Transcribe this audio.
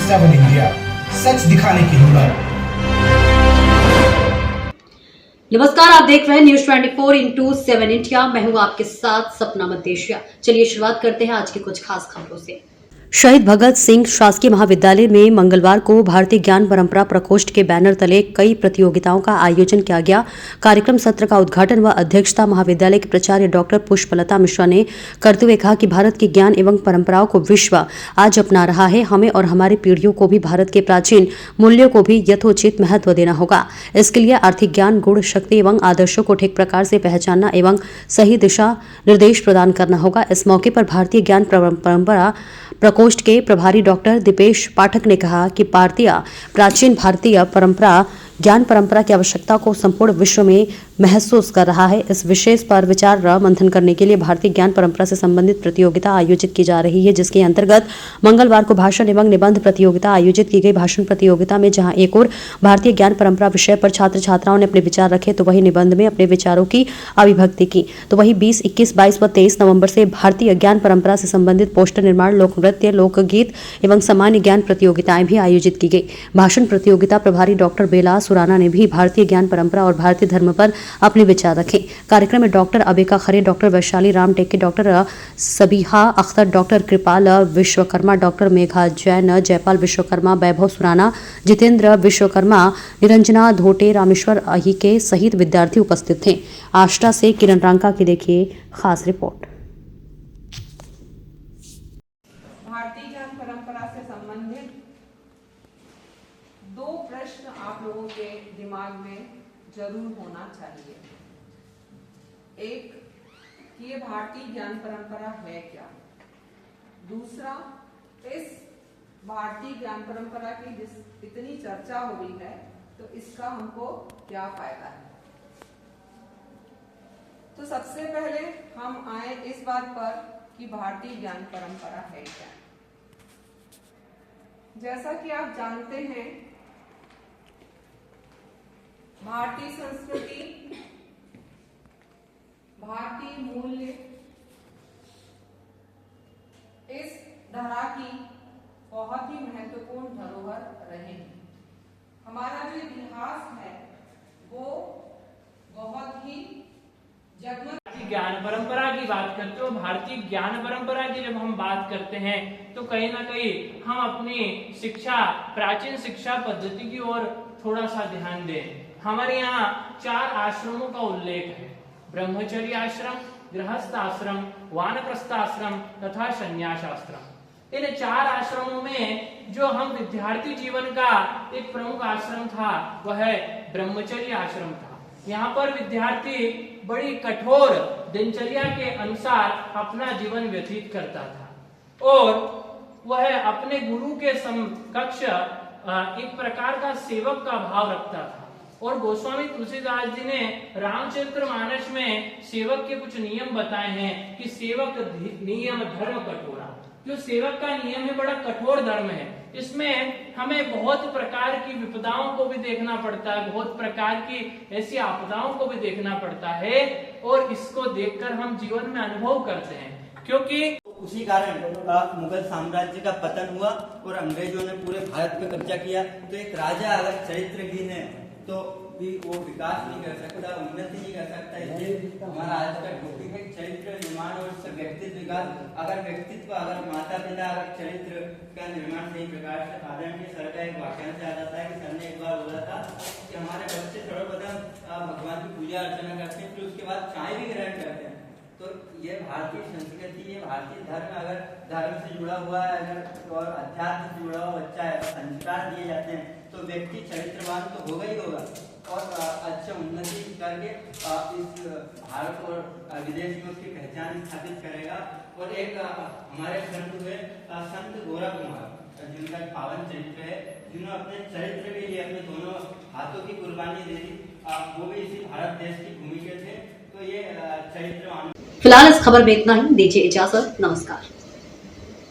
7 India, सच दिखाने की हिम्मत। नमस्कार, आप देख रहे हैं न्यूज 24/7 इंडिया। मैं हूं आपके साथ सपना मदेशिया। चलिए शुरुआत करते हैं आज की कुछ खास खबरों से। शहीद भगत सिंह शासकीय महाविद्यालय में मंगलवार को भारतीय ज्ञान परंपरा प्रकोष्ठ के बैनर तले कई प्रतियोगिताओं का आयोजन किया गया। कार्यक्रम सत्र का उद्घाटन व अध्यक्षता महाविद्यालय के प्राचार्य डॉक्टर पुष्पलता मिश्रा ने करते हुए कहा कि भारत के ज्ञान एवं परंपराओं को विश्व आज अपना रहा है। हमें और हमारी पीढ़ियों को भी भारत के प्राचीन मूल्यों को भी यथोचित महत्व देना होगा। इसके लिए आर्थिक ज्ञान, गुण, शक्ति एवं आदर्शों को ठीक प्रकार से पहचानना एवं सही दिशा निर्देश प्रदान करना होगा। इस मौके पर भारतीय ज्ञान परंपरा प्रकोष्ठ के प्रभारी डॉक्टर दीपेश पाठक ने कहा कि प्राचीन भारतीय परंपरा ज्ञान परंपरा की आवश्यकता को संपूर्ण विश्व में महसूस कर रहा है। इस विषय पर विचार मंथन करने के लिए भारतीय ज्ञान परंपरा से संबंधित प्रतियोगिता आयोजित की जा रही है, जिसके अंतर्गत मंगलवार को भाषण एवं निबंध प्रतियोगिता आयोजित की गई। भाषण प्रतियोगिता में जहां एक और भारतीय ज्ञान परंपरा विषय पर छात्र छात्राओं ने अपने विचार रखे, तो वहीं निबंध में अपने विचारों की अभिव्यक्ति की। तो वहीं 20, 21, 22 व 23 नवंबर से भारतीय ज्ञान परंपरा से संबंधित पोस्टर निर्माण, लोक नृत्य, लोकगीत एवं सामान्य ज्ञान प्रतियोगिताएं भी आयोजित की गई। भाषण प्रतियोगिता प्रभारी डॉक्टर बेला सुराना ने भी भारतीय ज्ञान परंपरा और भारतीय धर्म पर अपने विचार रखे। कार्यक्रम में डॉक्टर अबिका खरे, डॉक्टर वैशाली राम टेके, डॉक्टर सबीहा अख्तर, डॉक्टर कृपाल विश्वकर्मा, डॉक्टर मेघा जैन, जयपाल विश्वकर्मा, वैभव सुराना, जितेंद्र विश्वकर्मा, निरंजना धोटे, रामेश्वर अहिके सहित विद्यार्थी उपस्थित थे। आष्टा से किरण रांका की देखिए खास रिपोर्ट। भारतीय ज्ञान परंपरा से संबंधित दो प्रश्न आप लोगों के दिमाग में जरूर होना चाहिए। एक कि ये भारतीय ज्ञान परंपरा है क्या? दूसरा, इस भारतीय ज्ञान परंपरा की जिस इतनी चर्चा हो रही है, तो इसका हमको क्या फायदा है? तो सबसे पहले हम आए इस बात पर कि भारतीय ज्ञान परंपरा है क्या। जैसा कि आप जानते हैं, भारतीय संस्कृति, भारतीय मूल्य इस धरा की बहुत ही महत्वपूर्ण धरोहर रहे हैं। हमारा जो इतिहास है वो बहुत ही भारतीय ज्ञान परंपरा की बात करते हो। भारतीय ज्ञान परंपरा की जब हम बात करते हैं तो कहीं ना कहीं हम अपनी शिक्षा, प्राचीन शिक्षा पद्धति की ओर थोड़ा सा ध्यान दें। हमारे यहाँ 4 आश्रमों का उल्लेख है: ब्रह्मचर्य आश्रम, गृहस्थ आश्रम, वानप्रस्थ आश्रम तथा संन्यास आश्रम। इन 4 आश्रमों में जो हम विद्यार्थी जीवन का एक प्रमुख आश्रम था वह ब्रह्मचर्य आश्रम था। यहाँ पर विद्यार्थी बड़ी कठोर दिनचर्या के अनुसार अपना जीवन व्यतीत करता था और वह अपने गुरु के समकक्ष एक प्रकार का सेवक का भाव रखता था। और गोस्वामी तुलसीदास जी ने रामचरितमानस में सेवक के कुछ नियम बताए हैं कि सेवक नियम धर्म कठोरा। जो सेवक का नियम है बड़ा कठोर धर्म है। इसमें हमें बहुत प्रकार की विपदाओं को भी देखना पड़ता है, बहुत प्रकार की ऐसी आपदाओं को भी देखना पड़ता है और इसको देखकर हम जीवन में अनुभव करते हैं। क्योंकि उसी कारण मुगल साम्राज्य का पतन हुआ और अंग्रेजों ने पूरे भारत पे कब्जा किया। तो एक राजा अगर चरित्रहीन है तो भी वो विकास नहीं कर सकता, उन्नति नहीं कर सकता। इसलिए हमारा आज का टॉपिक है चरित्र निर्माण और व्यक्तित्व विकास। अगर व्यक्तित्व, अगर माता पिता अगर चरित्र का निर्माण सही प्रकार से साधन के सर का एक वाक्यांश आ जाता है कि सर ने एक बार बोला था कि हमारे बच्चे सर्वप्रथम भगवान की पूजा अर्चना करते हैं, फिर उसके बाद चाय भी ग्रहण करते हैं। तो ये भारतीय संस्कृति, ये भारतीय धर्म, अगर धर्म से जुड़ा हुआ है, अगर और अध्यात्म से जुड़ा हुआ बच्चा है, संस्कार दिए जाते हैं, तो व्यक्ति चरित्रवान तो होगा ही होगा और अच्छा उन्नति करके इस भारत और विदेश में उसकी पहचान स्थापित करेगा। और एक हमारे संत हुए संत गोरा कुमार, जिनका पावन चरित्र है, जिन्होंने अपने चरित्र के लिए अपने दोनों हाथों की कुर्बानी दे दी। वो भी इसी भारत देश की भूमि के थे। तो ये चरित्रवान। फिलहाल इस खबर में इतना ही। दीजिए इजाजत, नमस्कार।